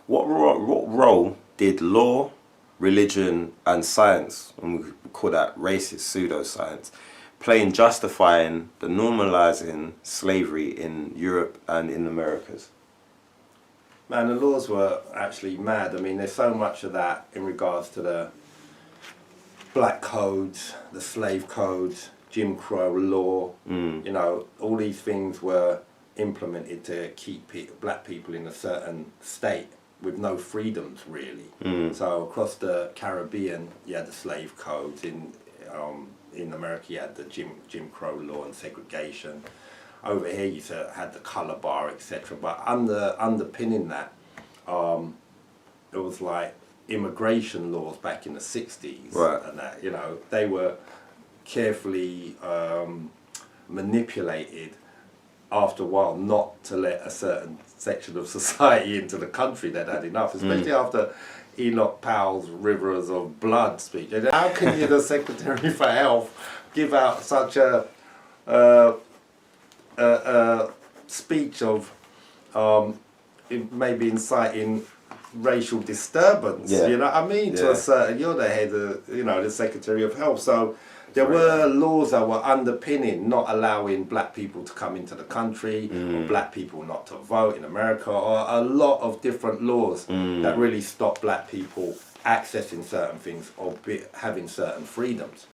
What role did law, religion, and science, and we call that racist pseudoscience, play in justifying the normalizing slavery in Europe and in the Americas? Man, the laws were actually mad. I mean, there's so much of that in regards to the black codes, the slave codes, Jim Crow law. You know, all these things were implemented to keep black people in a certain state with no freedoms, really. So across the Caribbean, you had the slave codes. In America, you had the Jim Crow law and segregation. Over here, you had the color bar, etc. But underpinning that, it was like immigration laws back in the 60s. Right. And that, you know, they were carefully manipulated after a while not to let a certain section of society into the country that had enough, especially after Enoch Powell's Rivers of Blood speech. And how can you, the Secretary for Health, give out such a speech of maybe inciting racial disturbance? You know what I mean? To a certain, you're the head of, you know, the Secretary of Health. So there were laws that were underpinning not allowing black people to come into the country, or black people not to vote in America, or a lot of different laws that really stopped black people accessing certain things or having certain freedoms.